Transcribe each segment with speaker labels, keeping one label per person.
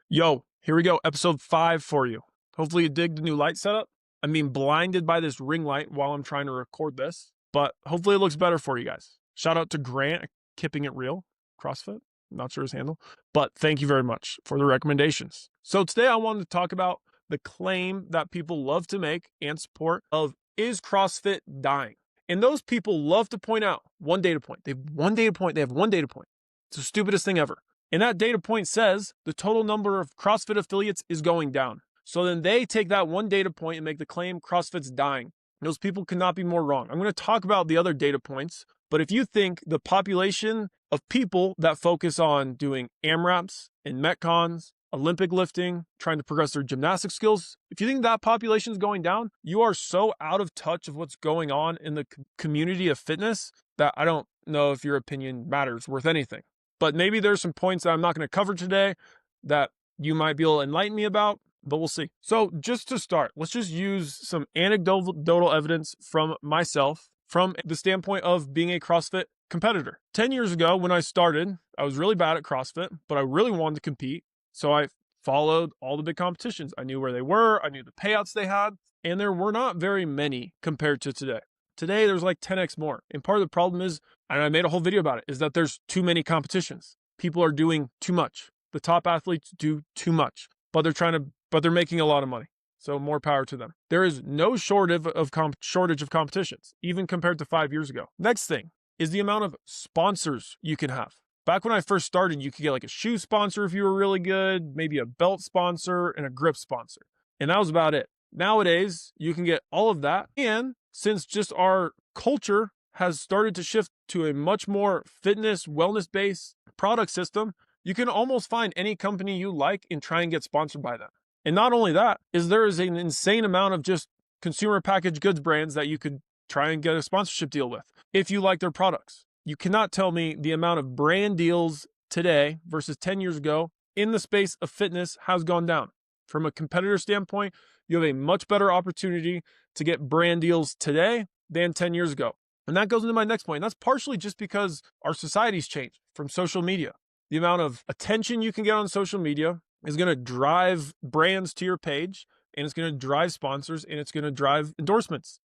Speaker 1: Yo, here we go. Episode 5 for you. Hopefully you dig the new light setup. I mean, blinded by this ring light while I'm trying to record this, but hopefully it looks better for you guys. Shout out to Grant, Keeping It Real, CrossFit. Not sure his handle, but thank you very much for the recommendations. So today I wanted to talk about the claim that people love to make and support of, is CrossFit dying? And those people love to point out one data point. They have one data point. It's the stupidest thing ever. And that data point says the total number of CrossFit affiliates is going down. So then they take that one data point and make the claim CrossFit's dying. Those people cannot be more wrong. I'm going to talk about the other data points, but if you think the population of people that focus on doing AMRAPs and Metcons, Olympic lifting, trying to progress their gymnastic skills, if you think that population is going down, you are so out of touch of what's going on in the community of fitness that I don't know if your opinion matters worth anything. But maybe there's some points that I'm not going to cover today that you might be able to enlighten me about, but we'll see. So just to start, let's just use some anecdotal evidence from myself from the standpoint of being a CrossFit competitor. 10 years ago when I started, I was really bad at CrossFit, but I really wanted to compete. So I followed all the big competitions. I knew where they were. I knew the payouts they had, and there were not very many compared to today. Today, there's like 10x more. And part of the problem is, and I made a whole video about it, is that there's too many competitions. People are doing too much. The top athletes do too much, but they're making a lot of money. So more power to them. There is no shortage of competitions, even compared to 5 years ago. Next thing is the amount of sponsors you can have. Back when I first started, you could get like a shoe sponsor if you were really good, maybe a belt sponsor and a grip sponsor. And that was about it. Nowadays, you can get all of that. And since just our culture has started to shift to a much more fitness, wellness-based product system, you can almost find any company you like and try and get sponsored by them. And not only that, there is an insane amount of just consumer packaged goods brands that you could try and get a sponsorship deal with if you like their products. You cannot tell me the amount of brand deals today versus 10 years ago in the space of fitness has gone down. From a competitor standpoint, you have a much better opportunity to get brand deals today than 10 years ago. And that goes into my next point. And that's partially just because our society's changed from social media. The amount of attention you can get on social media is going to drive brands to your page, and it's going to drive sponsors, and it's going to drive endorsements.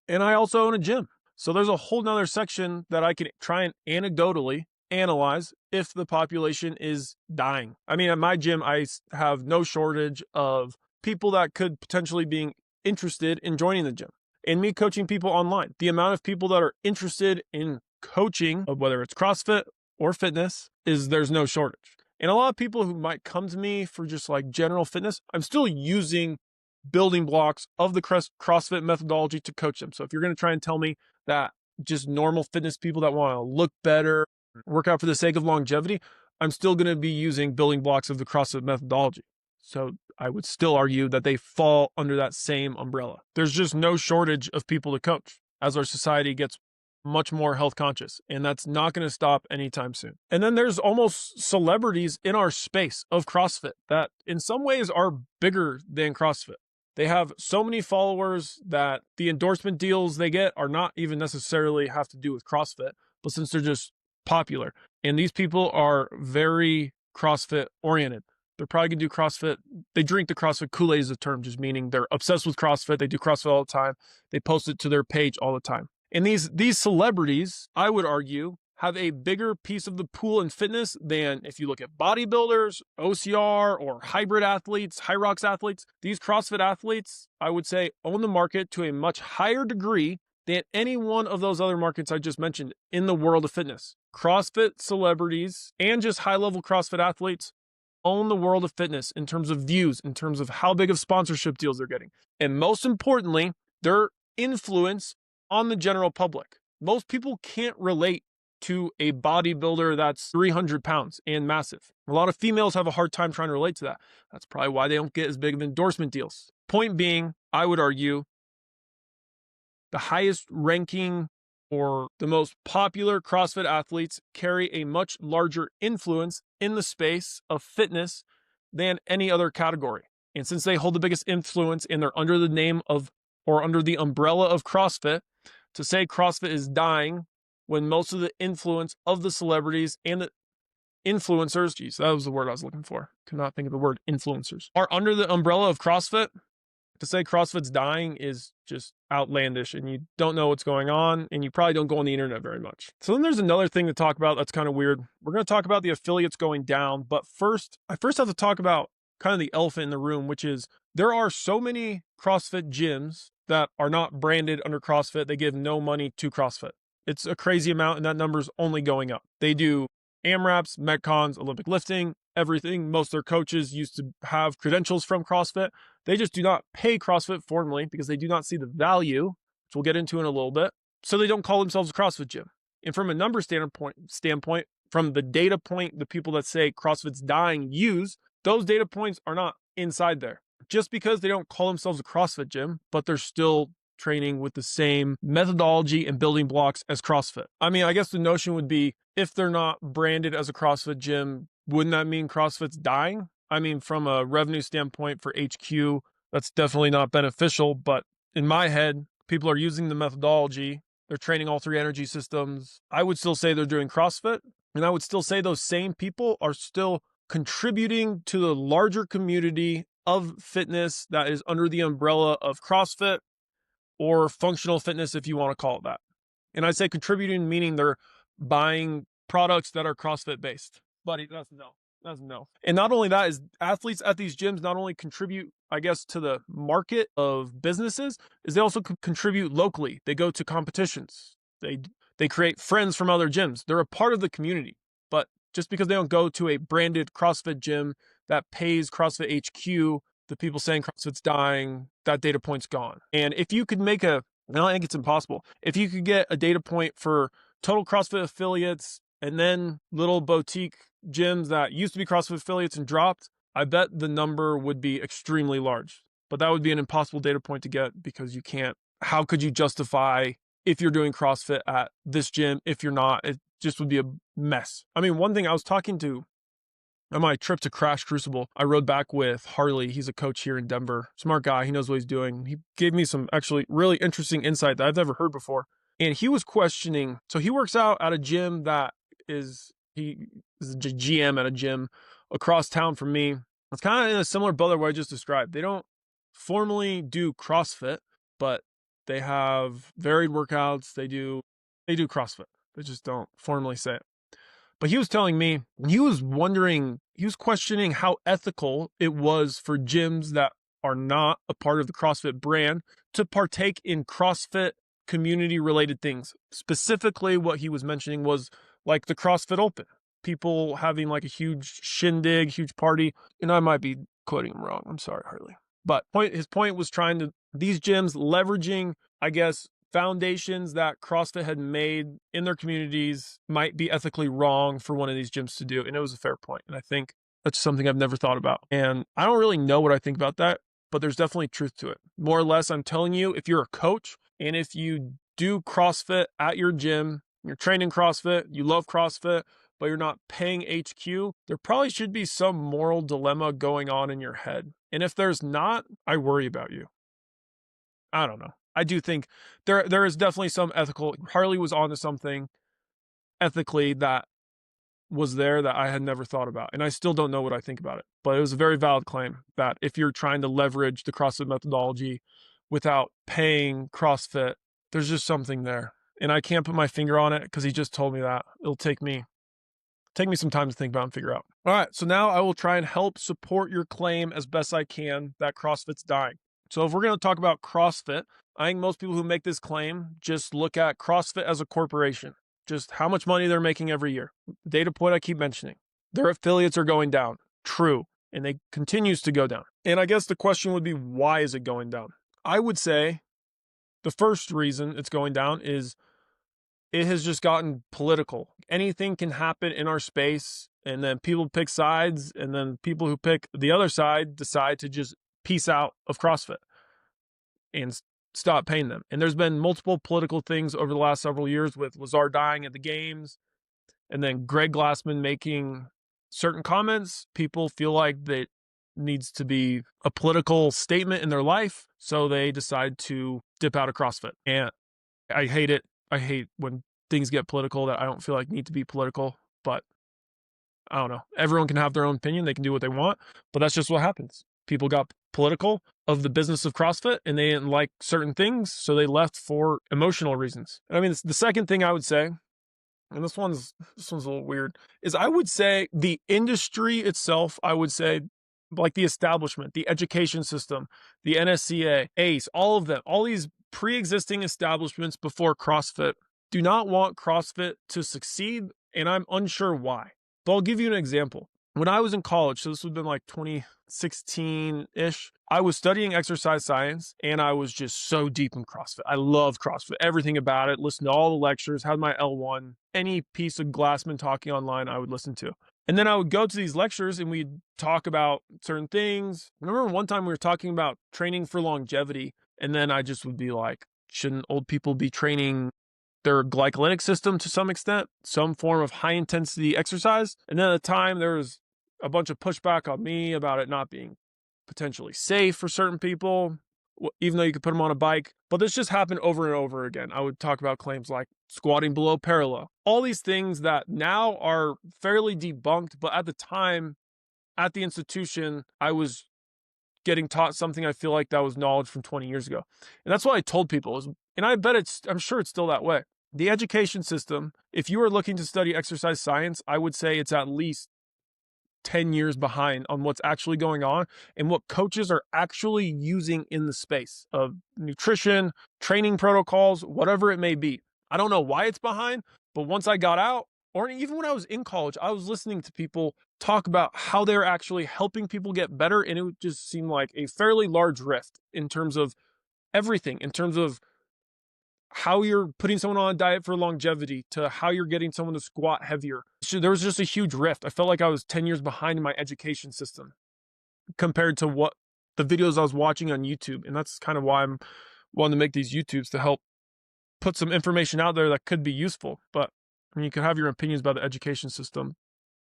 Speaker 1: And I also own a gym. So there's a whole nother section that I can try and anecdotally analyze if the population is dying. I mean, at my gym, I have no shortage of people that could potentially be interested in joining the gym. And me coaching people online, the amount of people that are interested in coaching, whether it's CrossFit or fitness, there's no shortage. And a lot of people who might come to me for just like general fitness, I'm still using building blocks of the CrossFit methodology to coach them. So if you're going to try and tell me that just normal fitness people that want to look better, work out for the sake of longevity, I'm still going to be using building blocks of the CrossFit methodology. So I would still argue that they fall under that same umbrella. There's just no shortage of people to coach as our society gets much more health conscious, and that's not going to stop anytime soon. And then there's almost celebrities in our space of CrossFit that in some ways are bigger than CrossFit. They have so many followers that the endorsement deals they get are not even necessarily have to do with CrossFit, but since they're just popular. And these people are very CrossFit oriented. They're probably going to do CrossFit. They drink the CrossFit Kool-Aid is a term, just meaning they're obsessed with CrossFit. They do CrossFit all the time. They post it to their page all the time. And these celebrities, I would argue, have a bigger piece of the pool in fitness than if you look at bodybuilders, OCR, or hybrid athletes, high rocks athletes. These CrossFit athletes, I would say, own the market to a much higher degree than any one of those other markets I just mentioned in the world of fitness. CrossFit celebrities and just high-level CrossFit athletes own the world of fitness in terms of views, in terms of how big of sponsorship deals they're getting. And most importantly, their influence on the general public. Most people can't relate to a bodybuilder that's 300 pounds and massive. A lot of females have a hard time trying to relate to that. That's probably why they don't get as big of endorsement deals. Point being, I would argue, the highest ranking or the most popular CrossFit athletes carry a much larger influence in the space of fitness than any other category. And since they hold the biggest influence and they're under the name of or under the umbrella of CrossFit, to say CrossFit is dying when most of the influence of the celebrities and the influencers, geez, that was the word I was looking for. Could not think of the word influencers, are under the umbrella of CrossFit. To say CrossFit's dying is just outlandish, and you don't know what's going on, and you probably don't go on the internet very much. So then there's another thing to talk about that's kind of weird. We're going to talk about the affiliates going down, but I first have to talk about kind of the elephant in the room, which is there are so many CrossFit gyms that are not branded under CrossFit. They give no money to CrossFit. It's a crazy amount, and that number's only going up. They do AMRAPs, Metcons, Olympic lifting, everything. Most of their coaches used to have credentials from CrossFit. They just do not pay CrossFit formally because they do not see the value, which we'll get into in a little bit. So they don't call themselves a CrossFit gym. And from a number standpoint, from the data point, the people that say CrossFit's dying use, those data points are not inside there. Just because they don't call themselves a CrossFit gym, but they're still training with the same methodology and building blocks as CrossFit. I mean, I guess the notion would be if they're not branded as a CrossFit gym, wouldn't that mean CrossFit's dying? I mean, from a revenue standpoint for HQ, that's definitely not beneficial. But in my head, people are using the methodology. They're training all three energy systems. I would still say they're doing CrossFit. And I would still say those same people are still contributing to the larger community of fitness that is under the umbrella of CrossFit or functional fitness, if you want to call it that. And I say contributing, meaning they're buying products that are CrossFit based. Buddy, that's no. That's no. And not only that, is athletes at these gyms not only contribute, I guess, to the market of businesses, is they also contribute locally. They go to competitions. They create friends from other gyms. They're a part of the community. But just because they don't go to a branded CrossFit gym that pays CrossFit HQ, the people saying CrossFit's dying, that data point's gone. And if you could make I don't think it's impossible. If you could get a data point for total CrossFit affiliates and then little boutique gyms that used to be CrossFit affiliates and dropped, I bet the number would be extremely large. But that would be an impossible data point to get because you can't. How could you justify if you're doing CrossFit at this gym? If you're not, it just would be a mess. I mean, one thing I was talking to on my trip to Crash Crucible, I rode back with Harley. He's a coach here in Denver. Smart guy. He knows what he's doing. He gave me some actually really interesting insight that I've never heard before. And he was questioning, so he works out at a gym that he is a GM at a gym across town from me. It's kind of in a similar boat to what I just described. They don't formally do CrossFit, but they have varied workouts. They do CrossFit. They just don't formally say it. But he was telling me, he was questioning how ethical it was for gyms that are not a part of the CrossFit brand to partake in CrossFit community related things. Specifically, what he was mentioning was like the CrossFit Open, people having like a huge shindig, huge party. And I might be quoting him wrong. I'm sorry, Harley. But his point was these gyms leveraging, I guess, foundations that CrossFit had made in their communities might be ethically wrong for one of these gyms to do. And it was a fair point. And I think that's something I've never thought about. And I don't really know what I think about that, but there's definitely truth to it. More or less, I'm telling you, if you're a coach and if you do CrossFit at your gym, you're training CrossFit, you love CrossFit, but you're not paying HQ, there probably should be some moral dilemma going on in your head. And if there's not, I worry about you. I don't know. I do think there is definitely some ethical. Harley was onto something ethically that was there that I had never thought about. And I still don't know what I think about it. But it was a very valid claim that if you're trying to leverage the CrossFit methodology without paying CrossFit, there's just something there. And I can't put my finger on it because he just told me that. It'll take me some time to think about and figure out. All right, so now I will try and help support your claim as best I can that CrossFit's dying. So if we're going to talk about CrossFit, I think most people who make this claim just look at CrossFit as a corporation, just how much money they're making every year. The data point I keep mentioning, their affiliates are going down. True. And they continues to go down. And I guess the question would be, why is it going down? I would say the first reason it's going down is it has just gotten political. Anything can happen in our space, and then people pick sides, and then people who pick the other side decide to just peace out of CrossFit and stop paying them. And there's been multiple political things over the last several years with Lazar dying at the games, and then Greg Glassman making certain comments. People feel like that needs to be a political statement in their life, so they decide to dip out of CrossFit. And I hate it. I hate when things get political that I don't feel like need to be political, but I don't know. Everyone can have their own opinion. They can do what they want, but that's just what happens. People got political of the business of CrossFit and they didn't like certain things, so they left for emotional reasons. I mean, the second thing I would say, and this one's a little weird, is I would say the industry itself, I would say like the establishment, the education system, the NSCA, ACE, all of them, all these pre-existing establishments before CrossFit do not want CrossFit to succeed, and I'm unsure why. But I'll give you an example. When I was in college, so this would have been like 2016-ish, I was studying exercise science and I was just so deep in CrossFit. I loved CrossFit, everything about it, listened to all the lectures, had my L1, any piece of Glassman talking online I would listen to. And then I would go to these lectures and we'd talk about certain things. I remember one time we were talking about training for longevity, and then I just would be like, shouldn't old people be training their glycolytic system to some extent, some form of high intensity exercise? And then at the time there was a bunch of pushback on me about it not being potentially safe for certain people, even though you could put them on a bike. But this just happened over and over again. I would talk about claims like squatting below parallel, all these things that now are fairly debunked. But at the time, at the institution, I was getting taught something I feel like that was knowledge from 20 years ago. And that's what I told people is, and I'm sure it's still that way. The education system, if you are looking to study exercise science, I would say it's at least 10 years behind on what's actually going on and what coaches are actually using in the space of nutrition, training protocols, whatever it may be. I don't know why it's behind, but once I got out, or even when I was in college, I was listening to people talk about how they're actually helping people get better, and it just seemed like a fairly large rift in terms of everything, in terms of how you're putting someone on a diet for longevity to how you're getting someone to squat heavier. So there was just a huge rift. I felt like I was 10 years behind in my education system compared to what the videos I was watching on YouTube. And that's kind of why I'm wanting to make these YouTubes, to help put some information out there that could be useful. But I mean, you could have your opinions about the education system.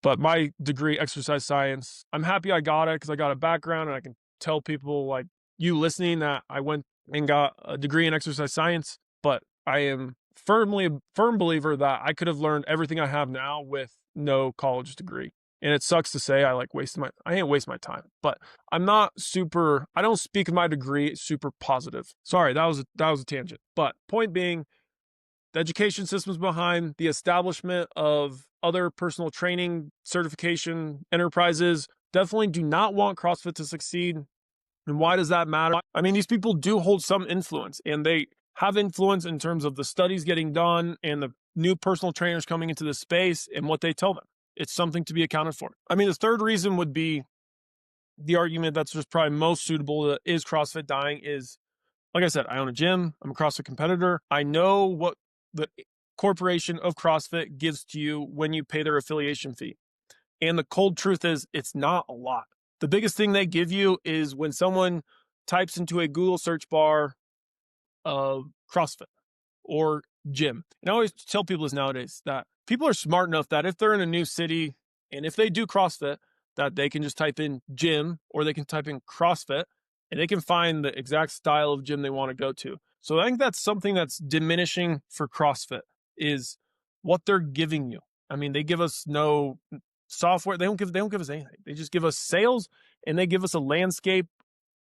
Speaker 1: But my degree, exercise science, I'm happy I got it because I got a background and I can tell people like you listening that I went and got a degree in exercise science. But I am firm believer that I could have learned everything I have now with no college degree. And it sucks to say I ain't waste my time, but I don't speak of my degree super positive. Sorry, that was a tangent. But point being, the education system's behind, the establishment of other personal training certification enterprises definitely do not want CrossFit to succeed. And why does that matter? I mean, these people do hold some influence, and they have influence in terms of the studies getting done and the new personal trainers coming into the space and what they tell them. It's something to be accounted for. I mean, the third reason would be the argument that's just probably most suitable to is CrossFit dying is, like I said, I own a gym. I'm a CrossFit competitor. I know what the corporation of CrossFit gives to you when you pay their affiliation fee. And the cold truth is it's not a lot. The biggest thing they give you is when someone types into a Google search bar of CrossFit or gym. And I always tell people this nowadays, that people are smart enough that if they're in a new city and if they do CrossFit, that they can just type in gym or they can type in CrossFit and they can find the exact style of gym they want to go to. So I think that's something that's diminishing for CrossFit is what they're giving you. I mean, they give us no software. They don't give us anything. They just give us sales and they give us a landscape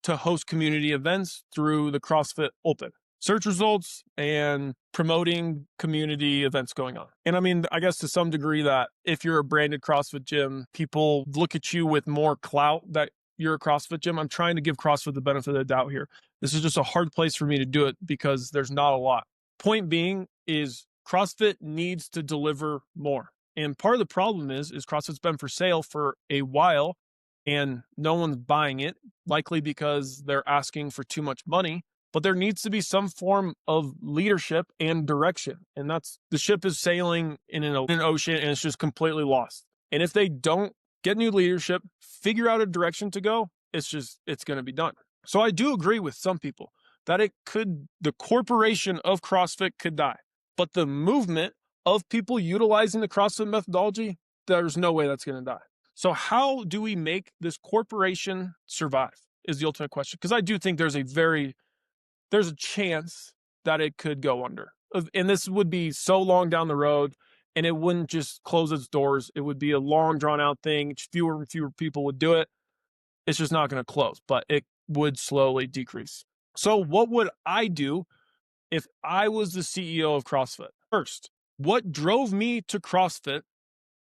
Speaker 1: to host community events through the CrossFit Open. Search results and promoting community events going on. And I mean, I guess to some degree that if you're a branded CrossFit gym, people look at you with more clout that you're a CrossFit gym. I'm trying to give CrossFit the benefit of the doubt here. This is just a hard place for me to do it because there's not a lot. Point being is CrossFit needs to deliver more. And part of the problem is CrossFit's been for sale for a while and no one's buying it, likely because they're asking for too much money. But there needs to be some form of leadership and direction. And that's the ship is sailing in an ocean and it's just completely lost. And if they don't get new leadership, figure out a direction to go, it's going to be done. So I do agree with some people that the corporation of CrossFit could die. But the movement of people utilizing the CrossFit methodology, there's no way that's going to die. So how do we make this corporation survive is the ultimate question. Because I do think there's a chance that it could go under. And this would be so long down the road. and it wouldn't just close its doors. It would be a long drawn out thing. Fewer and fewer people would do it. It's just not going to close, but it would slowly decrease. So what would I do if I was the CEO of CrossFit? First, what drove me to CrossFit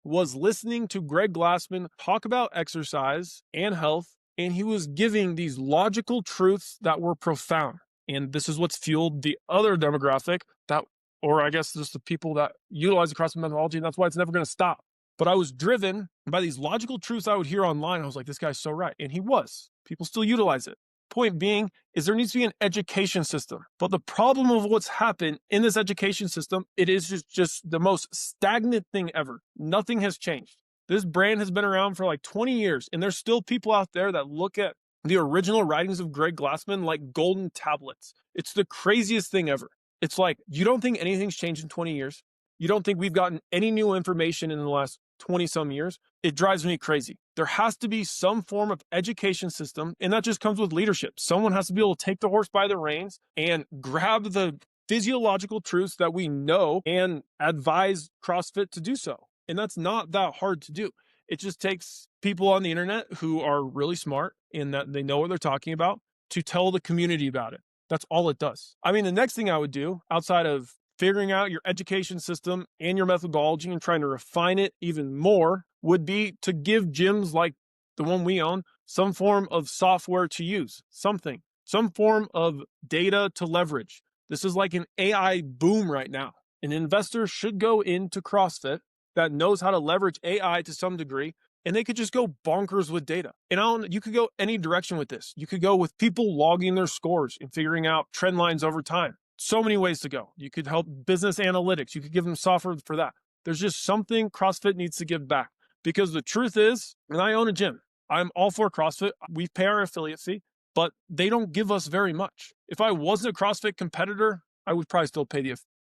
Speaker 1: was listening to Greg Glassman talk about exercise and health, and he was giving these logical truths that were profound. And this is what's fueled the other demographic that, or I guess just the people that utilize the CrossFit methodology, and that's why it's never going to stop. But I was driven by these logical truths I would hear online. I was like, this guy's so right. And he was. People still utilize it. Point being is there needs to be an education system. But the problem of what's happened in this education system, it is just the most stagnant thing ever. Nothing has changed. This brand has been around for like 20 years, and there's still people out there that look at the original writings of Greg Glassman like golden tablets. It's the craziest thing ever. It's like, you don't think anything's changed in 20 years? You don't think we've gotten any new information in the last 20 some years? It drives me crazy. There has to be some form of education system, and that just comes with leadership. Someone has to be able to take the horse by the reins and grab the physiological truths that we know and advise CrossFit to do so. And that's not that hard to do. It just takes people on the internet who are really smart in that they know what they're talking about to tell the community about it. That's all it does. I mean, the next thing I would do outside of figuring out your education system and your methodology and trying to refine it even more would be to give gyms like the one we own some form of software to use, some form of data to leverage. This is like an AI boom right now. An investor should go into CrossFit that knows how to leverage AI to some degree, and they could just go bonkers with data. And you could go any direction with this. You could go with people logging their scores and figuring out trend lines over time. So many ways to go. You could help business analytics. You could give them software for that. There's just something CrossFit needs to give back. Because the truth is, and I own a gym, I'm all for CrossFit. We pay our affiliate fee, but they don't give us very much. If I wasn't a CrossFit competitor, I would probably still pay the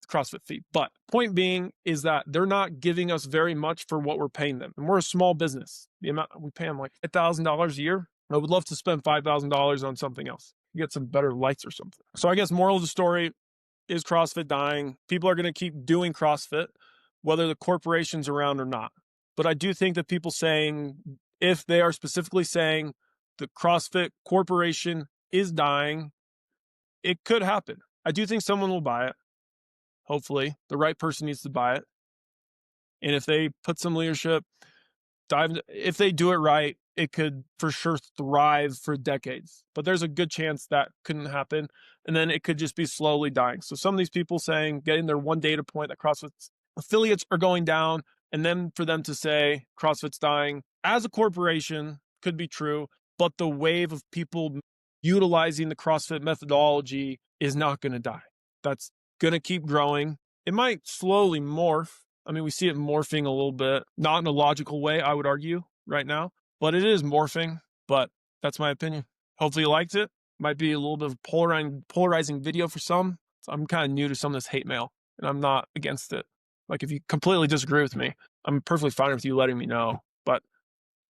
Speaker 1: CrossFit fee. But point being is that they're not giving us very much for what we're paying them. And we're a small business. The amount we pay them like $1,000 a year. I would love to spend $5,000 on something else. Get some better lights or something. So I guess moral of the story is CrossFit dying. People are going to keep doing CrossFit, whether the corporation's around or not. But I do think that people saying, if they are specifically saying the CrossFit corporation is dying, it could happen. I do think someone will buy it. Hopefully, the right person needs to buy it. And if they put some leadership, if they do it right, it could for sure thrive for decades. But there's a good chance that couldn't happen. And then it could just be slowly dying. So some of these people saying, getting their one data point that CrossFit's affiliates are going down, and then for them to say CrossFit's dying as a corporation could be true, but the wave of people utilizing the CrossFit methodology is not going to die. That's going to keep growing. It might slowly morph. I mean, we see it morphing a little bit, not in a logical way, I would argue right now, but it is morphing. But that's my opinion. Hopefully you liked it. Might be a little bit of a polarizing video for some. So I'm kind of new to some of this hate mail, and I'm not against it. Like, if you completely disagree with me, I'm perfectly fine with you letting me know. But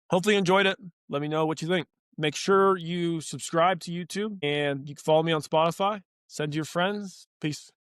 Speaker 1: hopefully you enjoyed it. Let me know what you think. Make sure you subscribe to YouTube, and you can follow me on Spotify. Send to your friends. Peace.